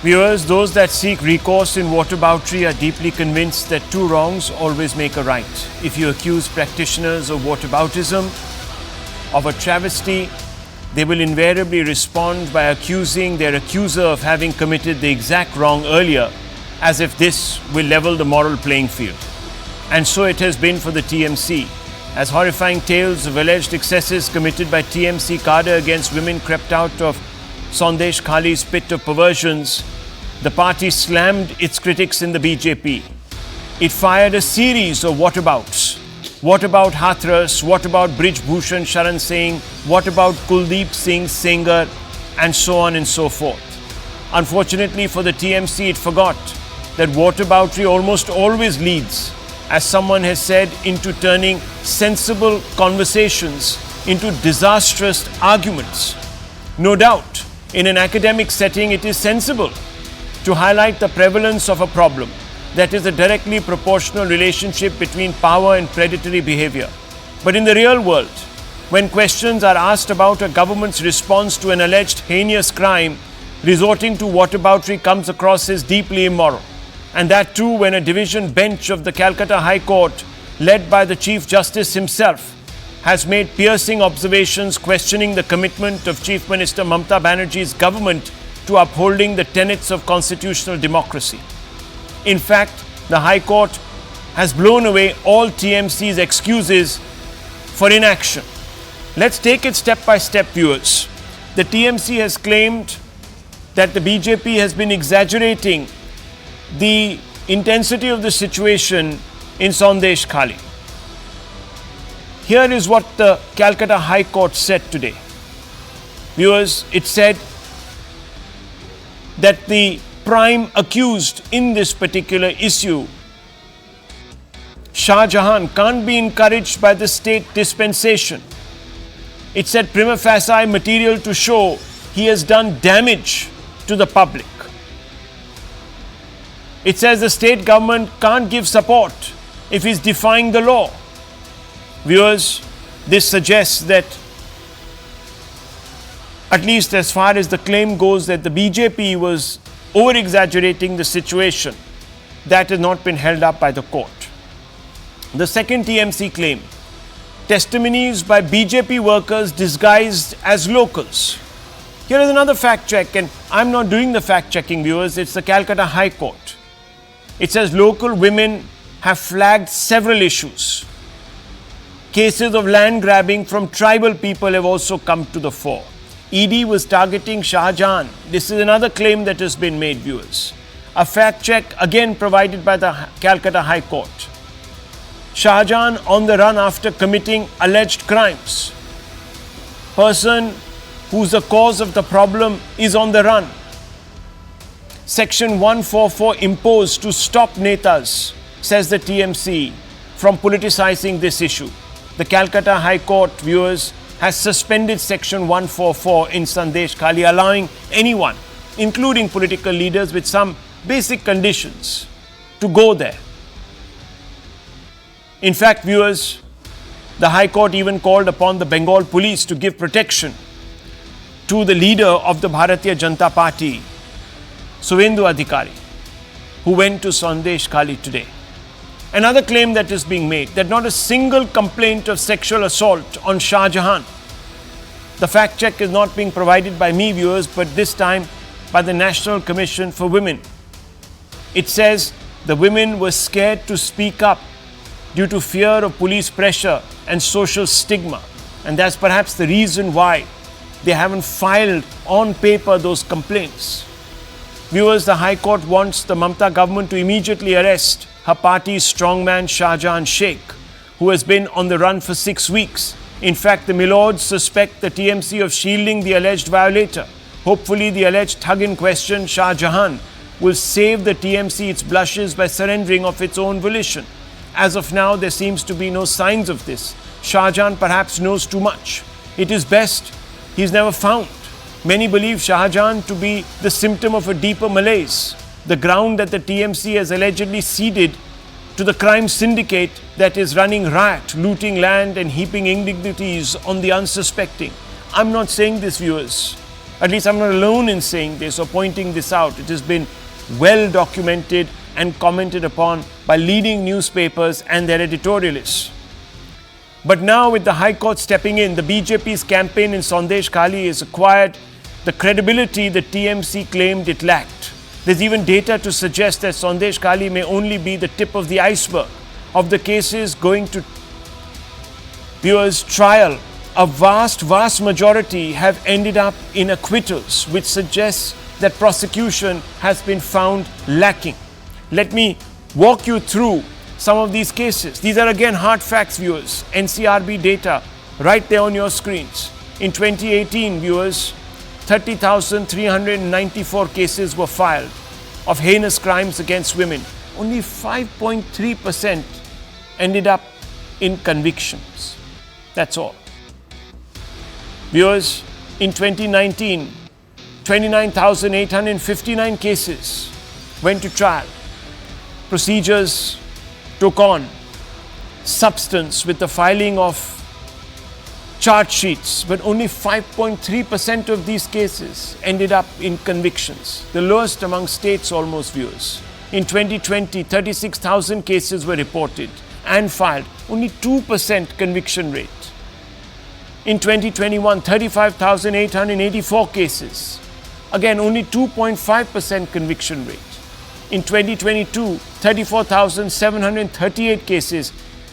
Viewers, those that seek recourse in whataboutery are deeply convinced that two wrongs always make a right. If you accuse practitioners of whataboutism of a travesty, they will invariably respond by accusing their accuser of having committed the exact wrong earlier, as if this will level the moral playing field. And so it has been for the TMC. As horrifying tales of alleged excesses committed by TMC cadre against women crept out of Sandeshkhali's pit of perversions, the party slammed its critics in the BJP. It fired a series of whatabouts. What about Hathras? What about Brij Bhushan Sharan Singh? What about Kuldeep Singh Sengar? And so on and so forth. Unfortunately for the TMC, it forgot that whataboutery almost always leads, as someone has said, into turning sensible conversations into disastrous arguments. No doubt, in an academic setting, it is sensible to highlight the prevalence of a problem, that is a directly proportional relationship between power and predatory behavior. But in the real world, when questions are asked about a government's response to an alleged heinous crime, resorting to whataboutery comes across as deeply immoral. And that too when a division bench of the Calcutta High Court, led by the Chief Justice himself, has made piercing observations questioning the commitment of Chief Minister Mamata Banerjee's government to upholding the tenets of constitutional democracy. In fact, the High Court has blown away all TMC's excuses for inaction. Let's take it step by step, viewers. The TMC has claimed that the BJP has been exaggerating the intensity of the situation in Sandeshkhali. Here is what the Calcutta High Court said today. Viewers, it said that the prime accused in this particular issue, Shahjahan, can't be encouraged by the state dispensation. It said prima facie material to show he has done damage to the public. It says the state government can't give support if he's defying the law. Viewers, this suggests that, at least as far as the claim goes, that the BJP was over-exaggerating the situation. That has not been held up by the court. The second TMC claim, testimonies by BJP workers disguised as locals. Here is another fact check, and I'm not doing the fact checking, viewers, it's the Calcutta High Court. It says local women have flagged several issues. Cases of land grabbing from tribal people have also come to the fore. ED was targeting Shahjahan. This is another claim that has been made, viewers. A fact check again provided by the Calcutta High Court. Shahjahan on the run after committing alleged crimes. Person who's the cause of the problem is on the run. Section 144 imposed to stop netas, says the TMC, from politicizing this issue. The Calcutta High Court, viewers, has suspended Section 144 in Sandeshkhali, allowing anyone, including political leaders with some basic conditions, to go there. In fact, viewers, the High Court even called upon the Bengal police to give protection to the leader of the Bharatiya Janata Party, Suvendu Adhikari, who went to Sandeshkhali today. Another claim that is being made, that not a single complaint of sexual assault on Shahjahan. The fact check is not being provided by me, viewers, but this time by the National Commission for Women. It says the women were scared to speak up due to fear of police pressure and social stigma. And that's perhaps the reason why they haven't filed on paper those complaints. Viewers, the High Court wants the Mamata government to immediately arrest her party's strongman Shahjahan Sheikh, who has been on the run for 6 weeks. In fact, the Milords suspect the TMC of shielding the alleged violator. Hopefully, the alleged thug in question, Shahjahan, will save the TMC its blushes by surrendering of its own volition. As of now, there seems to be no signs of this. Shahjahan perhaps knows too much. It is best he is never found. Many believe Shahjahan to be the symptom of a deeper malaise, the ground that the TMC has allegedly ceded to the crime syndicate that is running riot, looting land and heaping indignities on the unsuspecting. I'm not saying this, viewers. At least I'm not alone in saying this or pointing this out. It has been well documented and commented upon by leading newspapers and their editorialists. But now, with the High Court stepping in, the BJP's campaign in Sandeshkhali has acquired the credibility the TMC claimed it lacked. There's even data to suggest that Sandeshkhali may only be the tip of the iceberg of the cases going to viewers' trial. A vast majority have ended up in acquittals, which suggests that prosecution has been found lacking. Let me walk you through some of these cases. These are again hard facts, viewers. NCRB data right there on your screens. In 2018, viewers, 30,394 cases were filed of heinous crimes against women. Only 5.3% ended up in convictions. That's all. Viewers, in 2019, 29,859 cases went to trial. Procedures took on substance with the filing of charge sheets, but only 5.3% of these cases ended up in convictions, the lowest among states almost, viewers. In 2020, 36,000 cases were reported and filed, only 2% conviction rate. In 2021, 35,884 cases, again only 2.5% conviction rate. In 2022, 34,738 cases,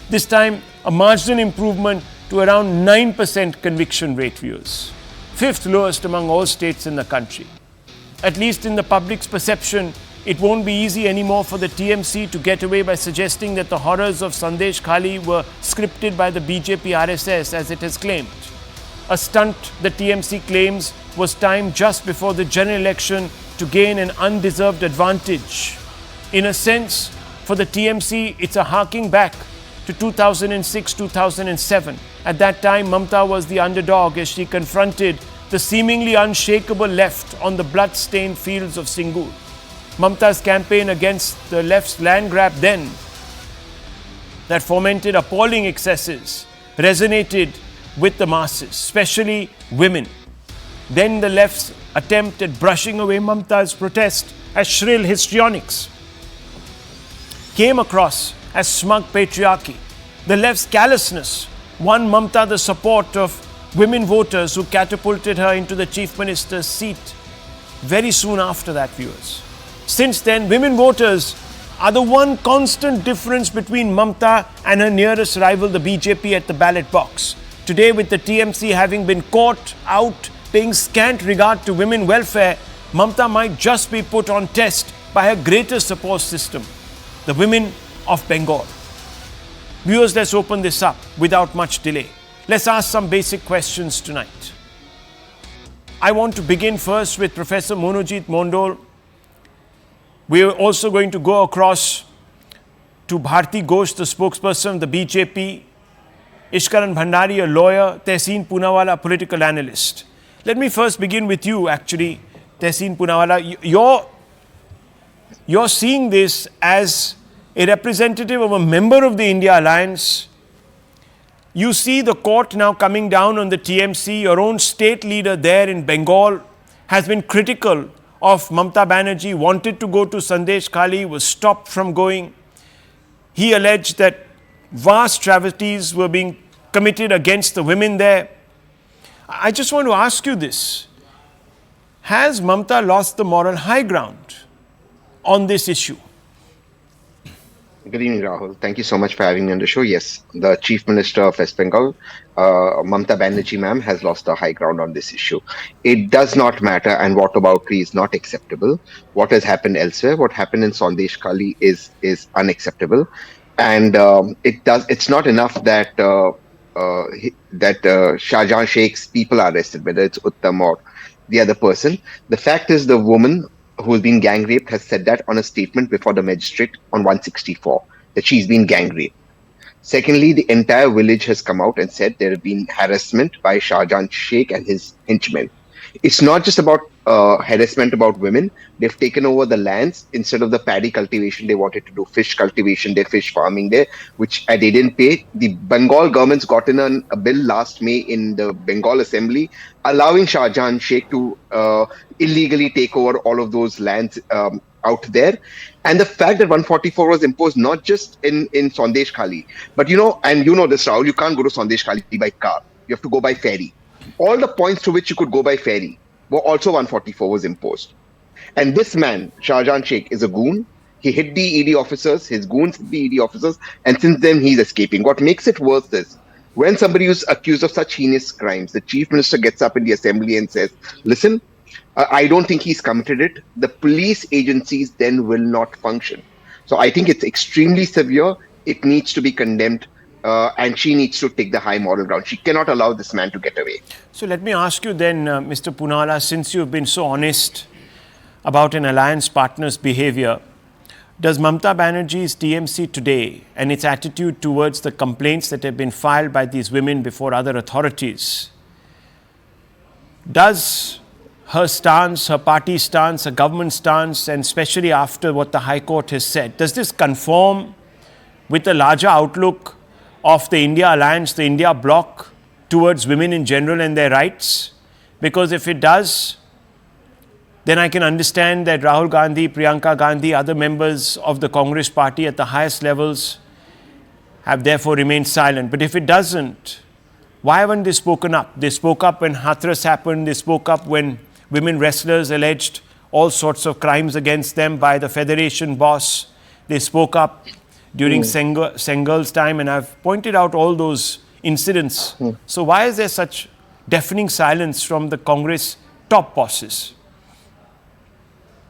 this time a marginal improvement to around 9% conviction rate, viewers. Fifth lowest among all states in the country. At least in the public's perception, it won't be easy anymore for the TMC to get away by suggesting that the horrors of Sandeshkhali were scripted by the BJP RSS, as it has claimed. A stunt, the TMC claims, was timed just before the general election to gain an undeserved advantage. In a sense, for the TMC, it's a harking back to 2006-2007. At that time, Mamta was the underdog as she confronted the seemingly unshakable left on the blood-stained fields of Singur. Mamta's campaign against the left's land grab then, that fomented appalling excesses, resonated with the masses, especially women. Then the left's attempt at brushing away Mamta's protest as shrill histrionics came across as smug patriarchy. The left's callousness won Mamta the support of women voters who catapulted her into the chief minister's seat very soon after that, viewers. Since then, women voters are the one constant difference between Mamta and her nearest rival, the BJP, at the ballot box. Today, with the TMC having been caught out paying scant regard to women welfare, Mamta might just be put on test by her greatest support system, the women of Bengal. Viewers, let's open this up without much delay. Let's ask some basic questions tonight. I want to begin first with Professor Monojit Mondol. We are also going to go across to Bharti Ghosh, the spokesperson of the BJP, Ishkaran Bhandari, a lawyer, Tehseen Poonawala, a political analyst. Let me first begin with you, actually, Tehseen Poonawala. You're seeing this as a representative of a member of the India Alliance. You see the court now coming down on the TMC. Your own state leader there in Bengal has been critical of Mamta Banerjee, wanted to go to Sandeshkhali, was stopped from going. He alleged that vast travesties were being committed against the women there. I just want to ask you this. Has Mamta lost the moral high ground on this issue? Good evening, Rahul. Thank you so much for having me on the show. Yes, the Chief Minister of West Bengal, Mamta Banerjee ma'am, has lost the high ground on this issue. It does not matter, and whataboutery is not acceptable. What has happened elsewhere, what happened in Sandeshkhali is unacceptable. And it's not enough that Shahjahan Sheikh's people are arrested, whether it's Uttam or the other person. The fact is, the woman who has been gang raped has said that on a statement before the magistrate on 164, that she's been gang raped. Secondly, the entire village has come out and said there have been harassment by Shahjahan Sheikh and his henchmen. It's not just about harassment about women. They've taken over the lands. Instead of the paddy cultivation, they wanted to do fish cultivation there, fish farming there, which they didn't pay. The Bengal government's gotten a bill last May in the Bengal Assembly allowing Shahjahan Sheikh to illegally take over all of those lands out there. And the fact that 144 was imposed not just in Sandeshkhali, but and you know this, Rahul, you can't go to Sandeshkhali by car. You have to go by ferry. All the points to which you could go by ferry were also 144 was imposed. And this man, Shahjahan Sheikh, is a goon. He hit the ED officers, his goons hit the ED officers, and since then he's escaping. What makes it worse is when somebody is accused of such heinous crimes, the chief minister gets up in the assembly and says, listen, I don't think he's committed it. The police agencies then will not function. So I think it's extremely severe. It needs to be condemned. And she needs to take the high moral ground. She cannot allow this man to get away. So let me ask you then, Mr. Poonawalla, since you've been so honest about an alliance partner's behavior, does Mamata Banerjee's TMC today and its attitude towards the complaints that have been filed by these women before other authorities, does her stance, her party stance, her government stance, and especially after what the High Court has said, does this conform with the larger outlook of the India alliance, the India bloc, towards women in general and their rights? Because if it does, then I can understand that Rahul Gandhi, Priyanka Gandhi, other members of the Congress party at the highest levels have therefore remained silent. But if it doesn't, why haven't they spoken up? They spoke up when Hathras happened. They spoke up when women wrestlers alleged all sorts of crimes against them by the federation boss. They spoke up during Sengal's time, and I've pointed out all those incidents. So why is there such deafening silence from the Congress top bosses?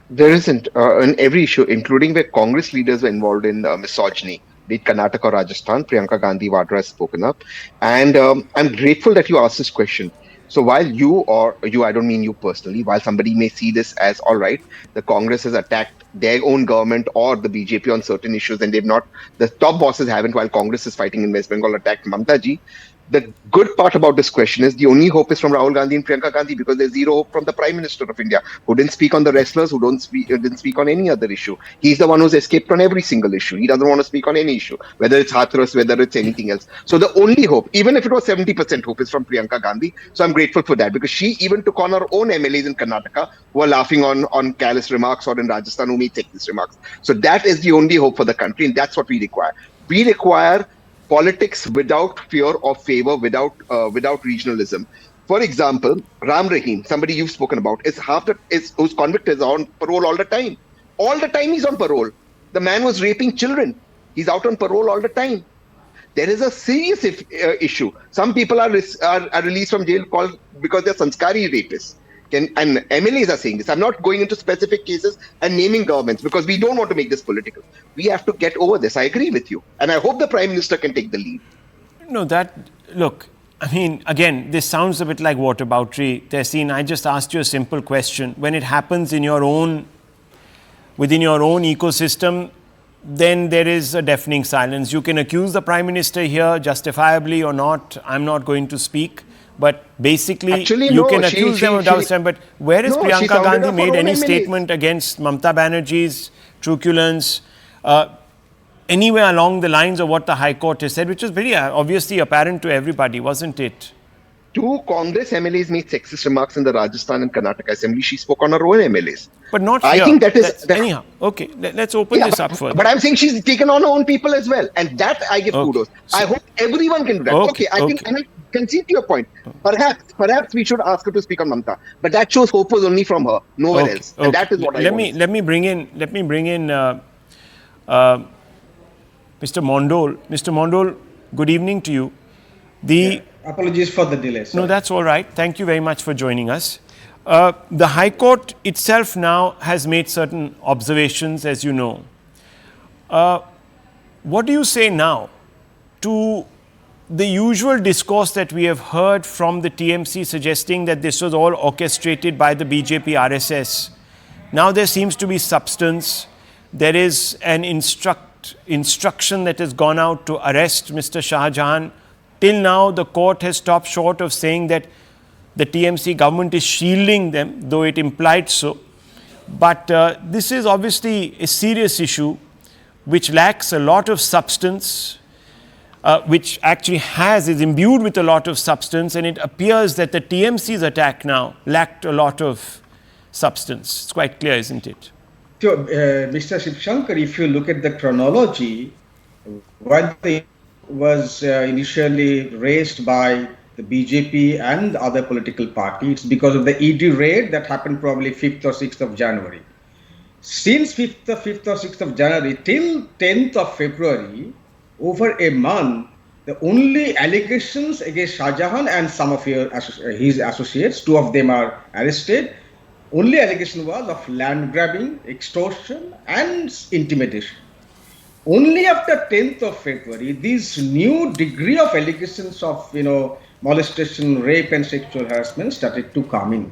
There isn't. In every issue, including where Congress leaders were involved in misogyny, be it Karnataka or Rajasthan, Priyanka Gandhi Vadra has spoken up. And I'm grateful that you asked this question. So while I don't mean you personally, while somebody may see this as, all right, the Congress has attacked their own government or the BJP on certain issues, and the top bosses haven't, while Congress is fighting in West Bengal, attacked Mamata ji. The good part about this question is the only hope is from Rahul Gandhi and Priyanka Gandhi, because there's zero hope from the Prime Minister of India, who didn't speak on the wrestlers, who didn't speak on any other issue. He's the one who's escaped on every single issue. He doesn't want to speak on any issue, whether it's Hathras, whether it's anything else. So the only hope, even if it was 70% hope, is from Priyanka Gandhi. So I'm grateful for that, because she even took on her own MLAs in Karnataka who are laughing on callous remarks, or in Rajasthan who may take these remarks. So that is the only hope for the country, and that's what we require. We require politics without fear or favor, without regionalism. For example, Ram Rahim, somebody you've spoken about, whose convict is on parole all the time. All the time he's on parole. The man was raping children. He's out on parole all the time. There is a serious issue. Some people are released from jail because they're sanskari rapists. And MLAs are saying this. I'm not going into specific cases and naming governments, because we don't want to make this political. We have to get over this. I agree with you. And I hope the Prime Minister can take the lead. No, look, I mean, again, this sounds a bit like whataboutery. Tehseen, I just asked you a simple question. When it happens within your own ecosystem, then there is a deafening silence. You can accuse the Prime Minister here, justifiably or not. I'm not going to speak. But basically, you can accuse them of double standard. But where has Priyanka Gandhi made any statement against Mamata Banerjee's truculence, anywhere along the lines of what the High Court has said, which was very obviously apparent to everybody, wasn't it? Two Congress MLAs made sexist remarks in the Rajasthan and Karnataka Assembly. She spoke on her own MLAs. But not here. I think that is... anyhow, okay, let's open this up further. But I'm saying she's taken on her own people as well. And that I give kudos. I hope everyone can do that. Okay, I can concede to your point. Perhaps we should ask her to speak on Mamata. But that shows hope was only from her, nowhere else. And that is what I want. Let me bring in Mr. Mondol. Mr. Mondol, good evening to you. Apologies for the delay. Sorry. No, that's all right. Thank you very much for joining us. The High Court itself now has made certain observations, as you know. What do you say now to the usual discourse that we have heard from the TMC suggesting that this was all orchestrated by the BJP RSS? Now there seems to be substance. There is an instruction that has gone out to arrest Mr. Shahjahan. Till now, the court has stopped short of saying that The TMC government is shielding them, though it implied so. But this is obviously a serious issue which lacks a lot of substance, which actually is imbued with a lot of substance, and it appears that the TMC's attack now lacked a lot of substance. It's quite clear, isn't it? So, Mr. Shivshankar, if you look at the chronology, when the was initially raised by the BJP and other political parties because of the ED raid that happened probably 5th or 6th of January. Since 5th or 6th of January till 10th of February, over a month, the only allegations against Shahjahan and some of his associates, 2 of them are arrested, only allegation was of land grabbing, extortion and intimidation. Only after 10th of February, this new degree of allegations of, molestation, rape and sexual harassment started to come in.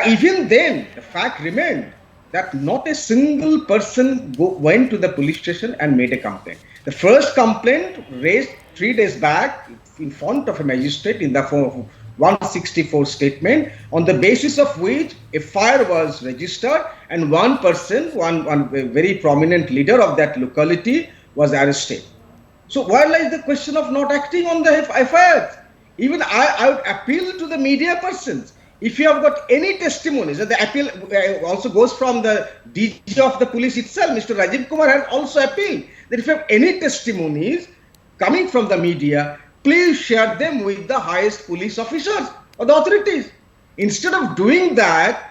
Even then, the fact remained that not a single person went to the police station and made a complaint. The first complaint raised 3 days back in front of a magistrate in the form of 164 statement, on the basis of which a FIR was registered and one person, one very prominent leader of that locality was arrested. So where lies the question of not acting on the FIR? Even I would appeal to the media persons. If you have got any testimonies, the appeal also goes from the DG of the police itself, Mr. Rajiv Kumar has also appealed that if you have any testimonies coming from the media, please share them with the highest police officers or the authorities. Instead of doing that,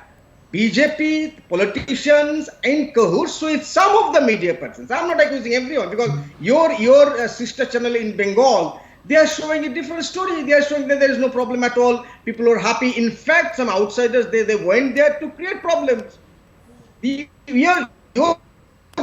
BJP politicians in cahoots with some of the media persons. I'm not accusing everyone because your sister channel in Bengal, they are showing a different story. They are showing that there is no problem at all. People are happy. In fact, some outsiders, they went there to create problems. Your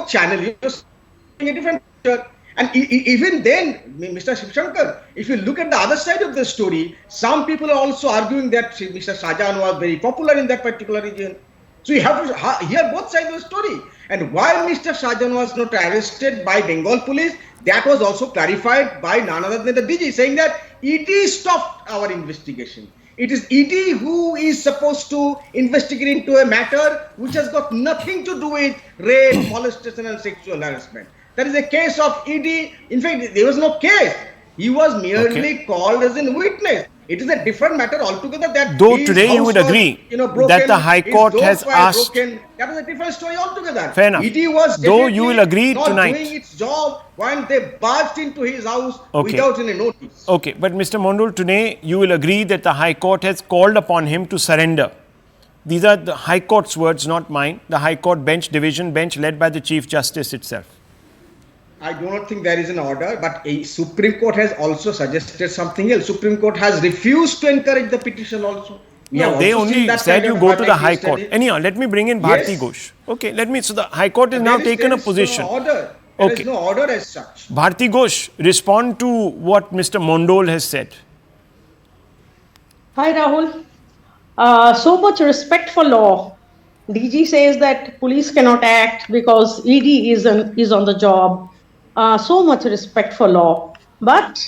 channel, you're showing a different picture. And even then, Mr. Shivshankar, if you look at the other side of the story, some people are also arguing that Mr. Shahjahan was very popular in that particular region. So you have to hear both sides of the story. And why Mr. Shahjahan was not arrested by Bengal police, that was also clarified by none other than the DG, saying that ED stopped our investigation. It is ED who is supposed to investigate into a matter which has got nothing to do with rape, molestation and sexual harassment. That is a case of ED. In fact, there was no case. He was merely called as a witness. It is a different matter altogether. That though today you would agree that the High Court has asked. That is a different story altogether. Fair enough. ED was though you will agree not tonight doing its job when they barged into his house without any notice. Okay, but Mr. Mondol, today you will agree that the High Court has called upon him to surrender. These are the High Court's words, not mine. The High Court division bench led by the Chief Justice itself. I do not think there is an order, but a Supreme Court has also suggested something else. Supreme Court has refused to encourage the petition also. No, they only said you go to the High Court. Anyhow, let me bring in Bharti Ghosh. Okay, so the High Court has now taken a position. There is no order as such. Bharti Ghosh, respond to what Mr. Mondol has said. Hi Rahul. So much respect for law. DG says that police cannot act because ED is on the job. So much respect for law. But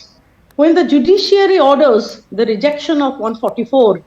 when the judiciary orders the rejection of 144,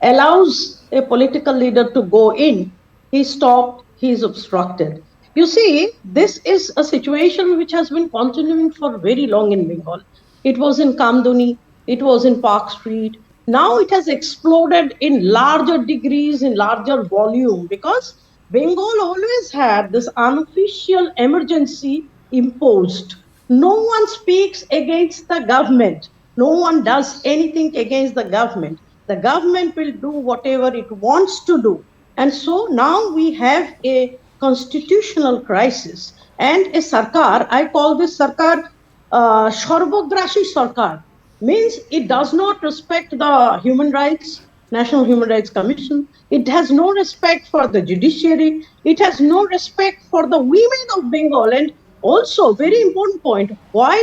allows a political leader to go in, he stopped, he is obstructed. You see, this is a situation which has been continuing for very long in Bengal. It was in Kamduni, it was in Park Street. Now it has exploded in larger degrees, in larger volume, because Bengal always had this unofficial emergency imposed. No one speaks against the government. No one does anything against the government. The government will do whatever it wants to do. And so now we have a constitutional crisis and a sarkar. I call this sarkar Sarvograsi Sarkar. Means it does not respect the human rights, National Human Rights Commission. It has no respect for the judiciary. It has no respect for the women of Bengal. And also, very important point, why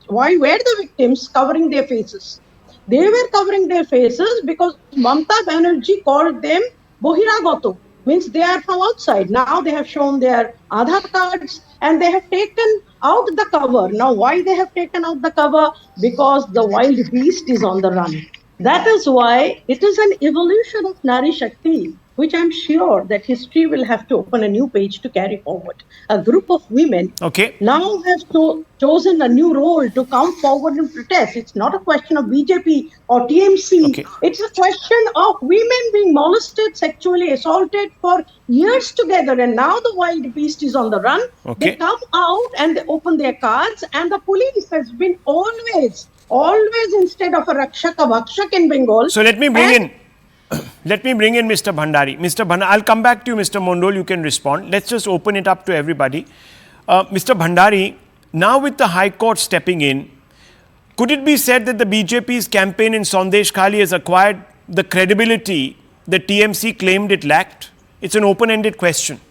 were the victims covering their faces? They were covering their faces because Mamata Banerjee called them Bohiragato, means they are from outside. Now they have shown their Aadhaar cards and they have taken out the cover. Now why they have taken out the cover? Because the wild beast is on the run. That is why it is an evolution of Nari Shakti, which I'm sure that history will have to open a new page to carry forward. A group of women Okay. now have chosen a new role to come forward and protest. It's not a question of BJP or TMC. Okay. It's a question of women being molested, sexually assaulted for years together. And now the wild beast is on the run. They Okay. come out and they open their cards, and the police has been always instead of a Rakshaka Vakshak in Bengal. So let me bring in Mr. Bhandari. Mr. Bhandari, I'll come back to you, Mr. Mondol. You can respond. Let's just open it up to everybody. Mr. Bhandari, now with the High Court stepping in, could it be said that the BJP's campaign in Sandeshkhali has acquired the credibility that TMC claimed it lacked? It's an open-ended question.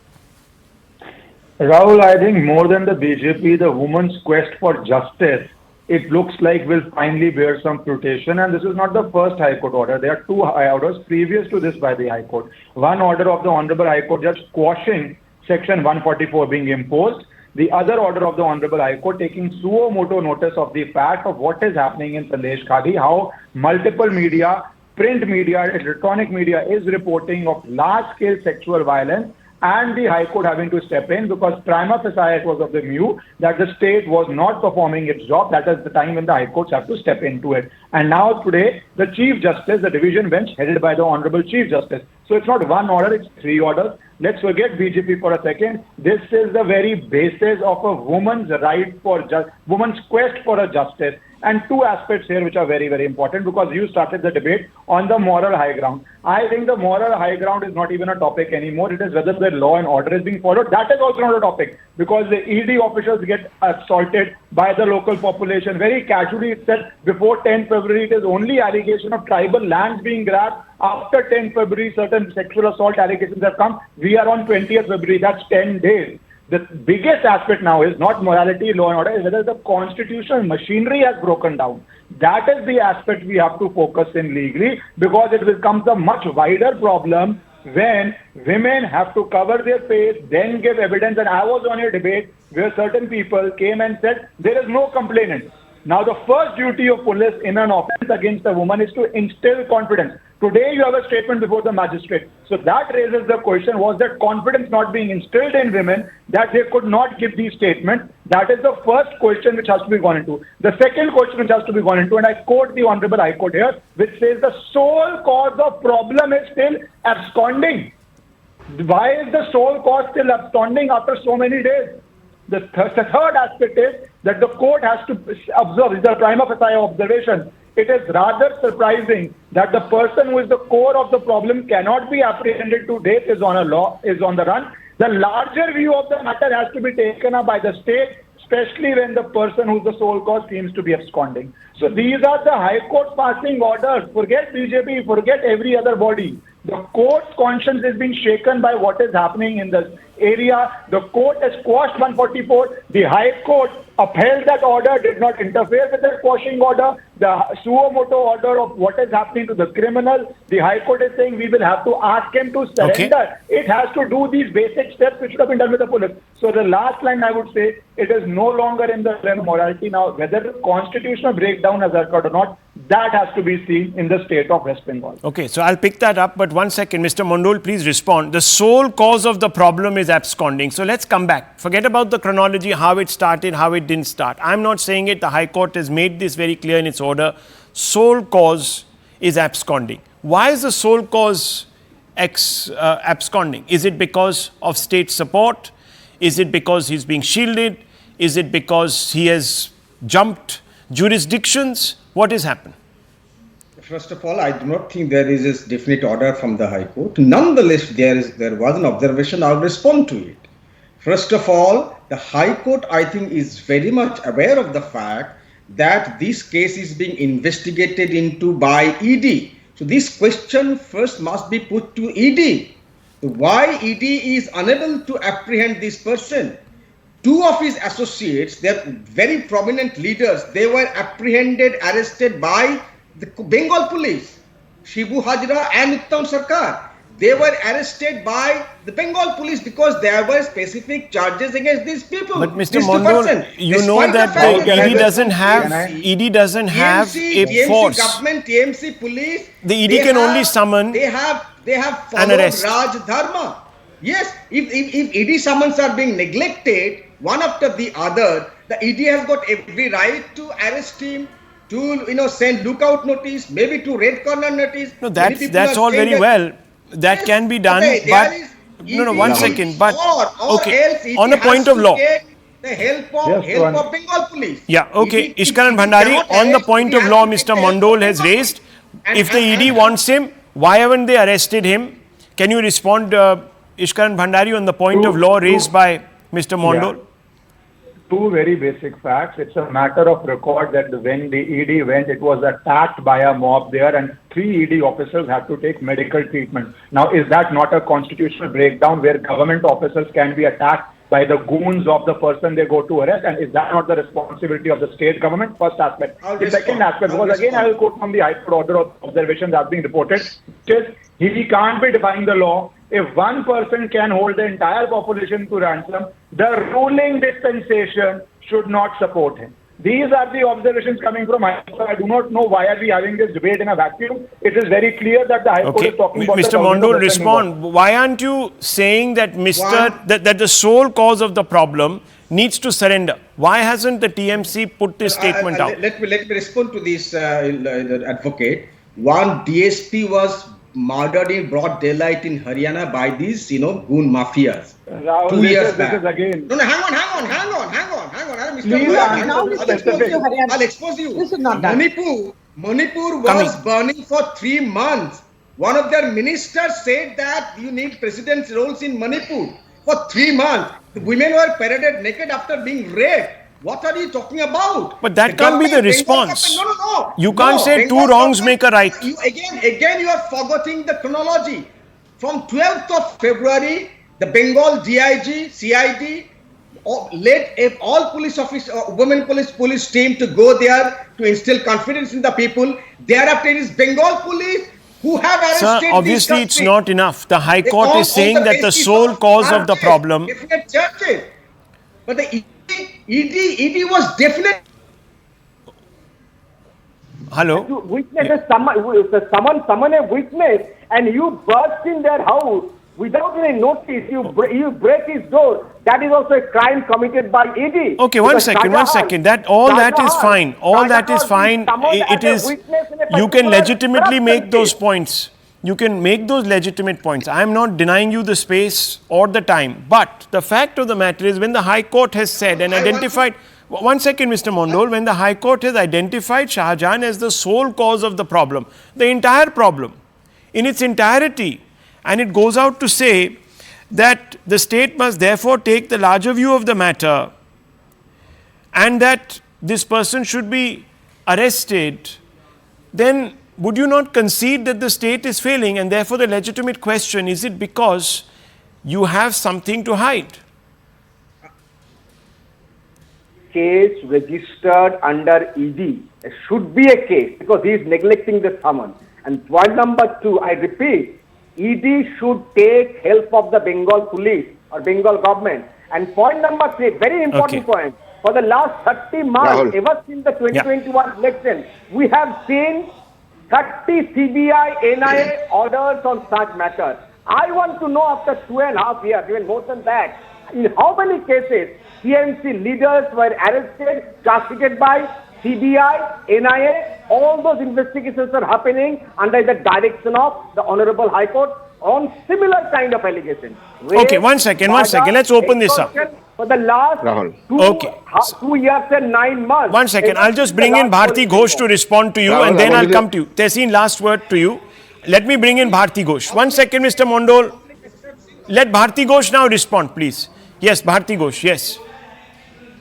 Rahul, I think more than the BJP, the women's quest for justice, it looks like will finally bear some fruition. And this is not the first High Court order. There are two high orders previous to this by the High Court. One order of the Honorable High Court Judge quashing Section 144 being imposed. The other order of the Honorable High Court taking suo moto notice of the fact of what is happening in Sandeshkhali, how multiple media, print media, electronic media is reporting of large-scale sexual violence, and the High Court having to step in because prima facie it was of the view that the state was not performing its job. That is the time when the High Courts have to step into it. And now today, the Chief Justice, the division bench headed by the Honorable Chief Justice. So it's not one order, it's three orders. Let's forget BJP for a second. This is the very basis of a woman's right for woman's quest for a justice. And two aspects here which are very, very important because you started the debate on the moral high ground. I think the moral high ground is not even a topic anymore. It is whether the law and order is being followed. That is also not a topic because the ED officials get assaulted by the local population. Very casually it said before 10 February it is only allegation of tribal lands being grabbed. After 10 February certain sexual assault allegations have come. We are on 20th February. That's 10 days. The biggest aspect now is not morality, law and order, is whether the constitutional machinery has broken down. That is the aspect we have to focus in legally because it becomes a much wider problem when women have to cover their face, then give evidence. And I was on a debate where certain people came and said there is no complainant. Now, the first duty of police in an offense against a woman is to instill confidence. Today, you have a statement before the magistrate. So that raises the question, was that confidence not being instilled in women that they could not give these statements? That is the first question which has to be gone into. The second question which has to be gone into, and I quote the Honorable High Court here, which says the sole cause of problem is still absconding. Why is the sole cause still absconding after so many days? The third aspect is that the court has to observe, it's a prima facie observation. It is rather surprising that the person who is the core of the problem cannot be apprehended to date, is on the run. The larger view of the matter has to be taken up by the state, especially when the person who's the sole cause seems to be absconding. So these are the High Court passing orders. Forget BJP, forget every other body. The court's conscience is being shaken by what is happening in this area. The court has quashed 144. The High Court upheld that order, did not interfere with the quashing order. The suo moto order of what is happening to the criminal. The High Court is saying we will have to ask him to surrender. Okay. It has to do these basic steps which should have been done with the police. So the last line I would say, it is no longer in the realm of morality now. Whether the constitutional breakdown has occurred or not, that has to be seen in the state of West Bengal. Okay, so I'll pick that up, but one second, Mr. Mondol, please respond. The sole cause of the problem is absconding. So let's come back. Forget about the chronology, how it started, how it didn't start. I'm not saying it. The High Court has made this very clear in its order. Sole cause is absconding. Why is the sole cause absconding? Is it because of state support? Is it because he's being shielded? Is it because he has jumped jurisdictions? What has happened? First of all, I do not think there is a definite order from the High Court. Nonetheless, there was an observation. I'll respond to it. First of all, the High Court, I think, is very much aware of the fact that this case is being investigated into by ED. So this question first must be put to ED. Why ED is unable to apprehend this person? Two of his associates, they're very prominent leaders, they were apprehended, arrested by the Bengal police, Shibu Hajra and Uttam Sarkar. they were arrested by the Bengal police because there were specific charges against these people. But Mr. These two Mondol, persons. you know Despite that fact the that ED doesn't have TMC, ED doesn't have a TMC force. government, TMC police. The ED they can have- only summon They have an followed arrest. Raj Dharma. Yes, if ED summons are being neglected one after the other, the ED has got every right to arrest him, to send lookout notice, maybe to red corner notice. No, Many people that's are all saying very well. That Yes, can be done, okay, but there is no, ED one second. But or okay, else ED on a has point of to law. take the help Just one. of Bengal police. Yeah, okay. ED Ishkaran ED Bhandari, cannot on the arrest, point ED of has law to take Mr. the help Mondol of has Bengal raised. police. If the ED wants him, why haven't they arrested him? Can you respond, Ishkaran Bhandari, on the point of law raised by Mr. Mondol? Yeah. Two very basic facts. It's a matter of record that when the ED went, it was attacked by a mob there and 3 ED officers had to take medical treatment. Now, is that not a constitutional breakdown where government officers can be attacked by the goons of the person they go to arrest? And is that not the responsibility of the state government? First aspect. The second aspect, because again I will quote from the High Court order of observation that has been reported, which is he can't be defying the law. If one person can hold the entire population to ransom, the ruling dispensation should not support him. These are the observations coming from High Court. I do not know why are we having this debate in a vacuum. It is very clear that the High Court Okay, is talking about Mr. the government Mondol, of West respond. Bengal. Why aren't you saying that that the sole cause of the problem needs to surrender? Why hasn't the TMC put this statement out? Let me respond to this, advocate. One DSP was murdered in broad daylight in Haryana by these, goon mafias. Rahul, 2 years back. this is again. No, hang on. Mr. Please Lawyer, answer Now the this is going to Haryana. I'll expose you. This is not done. Manipur was burning for 3 months. One of their ministers said that you need president's roles in Manipur for 3 months. The women were paraded naked after being raped. What are you talking about? But that can't be the response. No. You can't say Bengal two wrongs government- make a right. Again, you are forgetting the chronology. From 12th of February, the Bengal DIG, CID, led all police office, women police team to go there to instill confidence in the people. Thereafter, it is Bengal police who have arrested. Sir, obviously these it's suspects. not enough. The High Court On is saying that the basis sole of cause of the charges, problem. definite charges. But the ED was definite. Hello? You witness summon a witness and you burst in their house without any notice, you break his door. That is also a crime committed by ED. Okay, one second. That is fine. All that is fine. It is, you can legitimately make those points. You can make those legitimate points. I am not denying you the space or the time. But the fact of the matter is, when the High Court has said and identified, one second, Mr. Mondol, when the High Court has identified Shahjahan as the sole cause of the problem, the entire problem in its entirety, and it goes out to say that the state must therefore take the larger view of the matter and that this person should be arrested, then would you not concede that the state is failing, and therefore the legitimate question, is it because you have something to hide? Case registered under ED should be a case because he is neglecting the summons. And point number 2, I repeat, ED should take help of the Bengal police or Bengal government. And point number 3, very important point, for the last 30 months, Rahul. ever since the 2021 election, we have seen 30 CBI, NIA orders on such matters. I want to know after 2.5 years, even more than that, in how many cases TMC leaders were arrested, prosecuted by CBI, NIA, all those investigations are happening under the direction of the Honorable High Court on similar kind of allegations. Okay, one second. Let's open this up. For the last Rahul. 2 years and 9 months. One second. I'll just bring in Bharti Ghosh to respond to you, Rahul, and then I I'll want come to you. Tehseen, last word to you. Let me bring in Bharti Ghosh. One second, Mr. Mondol. Let Bharti Ghosh now respond, please. Yes, Bharti Ghosh, yes.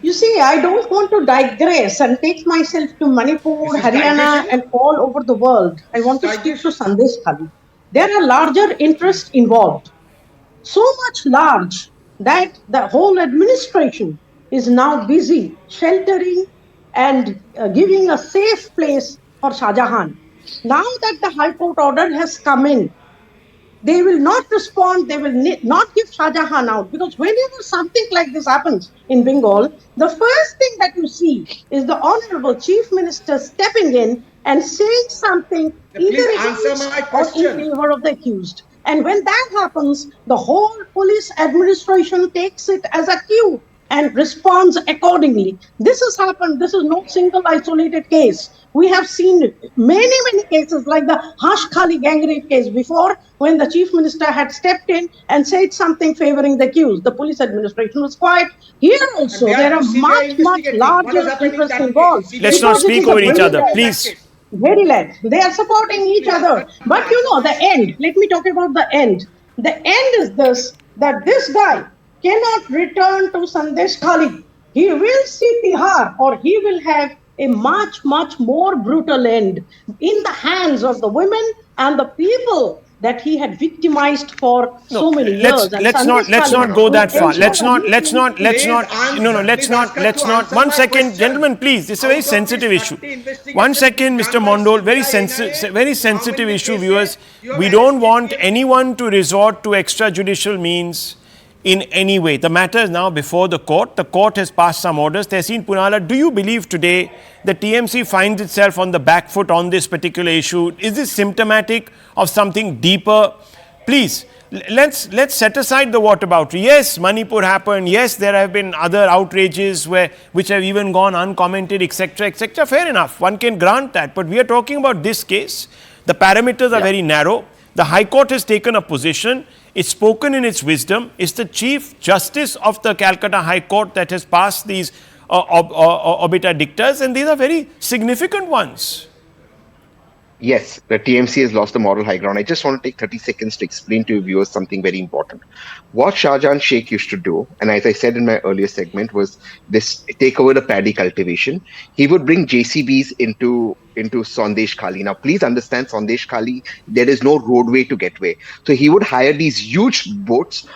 You see, I don't want to digress and take myself to Manipur, This is Haryana, digression. and all over the world. I want to stick to Sandeshkhali. There are larger interests involved. So much large that the whole administration is now busy sheltering and giving a safe place for Shahjahan. Now that the High Court order has come in, They will not respond. They will not give Shahjahan out, because whenever something like this happens in Bengal, the first thing that you see is the Honorable Chief Minister stepping in and saying something either Please answer against my or in question. favor of the accused. And when that happens, the whole police administration takes it as a cue and responds accordingly. This has happened. This is no single isolated case. We have seen many cases like the Sandeshkhali gang rape case before, when the chief minister had stepped in and said something favoring the accused. The police administration was quiet. Here also, there are much larger interests involved. Let's not speak over each other, please. Very led. They are supporting each other. But you know, the end, let me talk about the end. The end is this, that this guy cannot return to Sandeshkhali. He will see Tihar, or he will have a much more brutal end in the hands of the women and the people that he had victimized for so many years. Let's not go that far. Let's not. One second, gentlemen, please. This is a very sensitive issue. One second, Mr. Mondol. Very sensitive issue, viewers. We don't want anyone to resort to extrajudicial means in any way. The matter is now before the court. The court has passed some orders. Tehseen Poonawalla, do you believe today the TMC finds itself on the back foot on this particular issue? Is this symptomatic of something deeper? Please, let's set aside the whataboutery. Yes, Manipur happened. Yes, there have been other outrages which have even gone uncommented, etc., etc. Fair enough. One can grant that. But we are talking about this case. The parameters are very narrow. The High Court has taken a position. It's spoken in its wisdom. It's the Chief Justice of the Calcutta High Court that has passed these obiter dictas, and these are very significant ones. Yes, the TMC has lost the moral high ground. I just want to take 30 seconds to explain to your viewers something very important. What Shahjahan Sheikh used to do, and as I said in my earlier segment, was this: take over the paddy cultivation. He would bring JCBs into Sandeshkhali. Now, please understand, Sandeshkhali, there is no roadway to get away. So he would hire these huge boats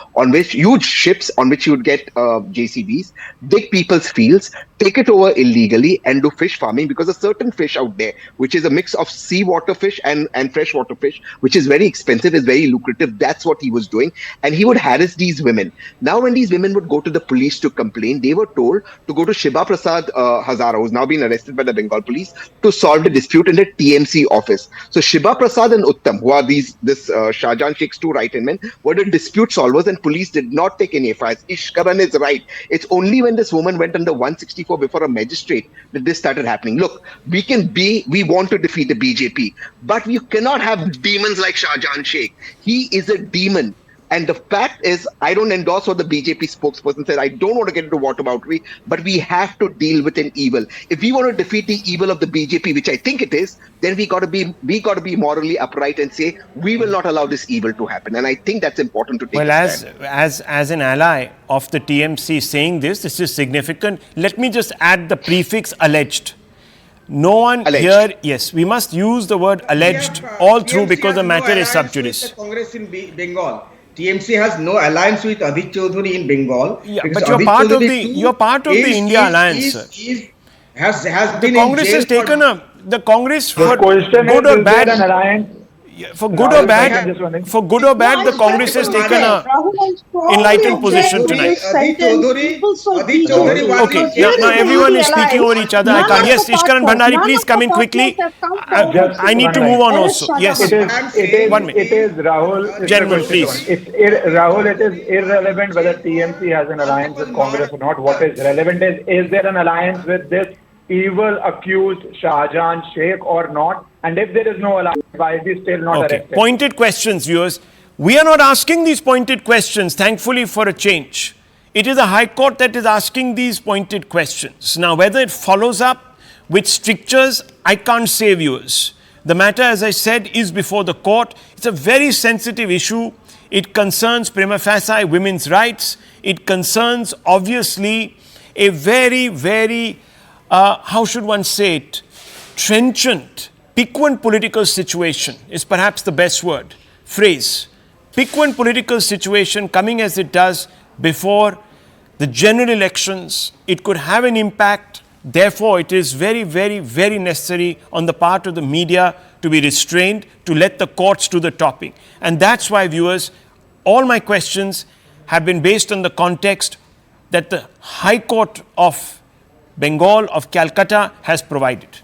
huge ships on which he would get JCBs, dig people's fields, take it over illegally and do fish farming, because a certain fish out there, which is a mix of seawater fish and freshwater fish, which is very expensive, is very lucrative. That's what he was doing. And he would harass these women. Now, when these women would go to the police to complain, they were told to go to Shiba Prasad Hazara, who's now been arrested by the Bengal police, to solve the dispute in the TMC office. So Shiba Prasad and Uttam, who are this Shahjahan Sheikh's two right-hand men, were the dispute solvers, and police did not take any FIRs. Ishkaran is right. It's only when this woman went under 164 before a magistrate that this started happening. Look, we want to defeat the BJP, but we cannot have demons like Shahjahan Sheikh. He is a demon. And the fact is, I don't endorse what the BJP spokesperson said. I don't want to get into whataboutery, but we have to deal with an evil. If we want to defeat the evil of the BJP, which I think it is, then we got to be morally upright and say we will not allow this evil to happen. And I think that's important to take. Well, as an ally of the TMC saying this is significant. Let me just add the prefix alleged. No one here, yes, we must use the word alleged all through, because the matter is sub judice. Congress in Bengal. TMC has no alliance with Adit Chaudhary in Bengal. Yeah, but you're part of the India alliance. Has the been Congress has taken the Congress for good or bad an alliance. For good or bad, the Congress has taken a enlightened position tonight. Okay, now everyone is speaking over each other. I can't. Yes, Ishkaran Bhandari, please come in quickly. I need to move on also. Yes. It is Rahul. Gentlemen, please. Rahul, it is irrelevant whether TMC has an alliance with Congress or not. What is relevant is there an alliance with this evil accused Shahjahan Sheikh or not? And if there is no alliance, why is he still not arrested? Pointed questions, viewers. We are not asking these pointed questions, thankfully, for a change. It is the High Court that is asking these pointed questions. Now, whether it follows up with strictures, I can't say, viewers. The matter, as I said, is before the court. It's a very sensitive issue. It concerns prima facie women's rights. It concerns, obviously, a very, how should one say it, trenchant, piquant political situation is perhaps the best phrase. Piquant political situation coming as it does before the general elections. It could have an impact. Therefore, it is very necessary on the part of the media to be restrained, to let the courts do the topping. And that's why, viewers, all my questions have been based on the context that the High Court of Bengal of Calcutta has provided.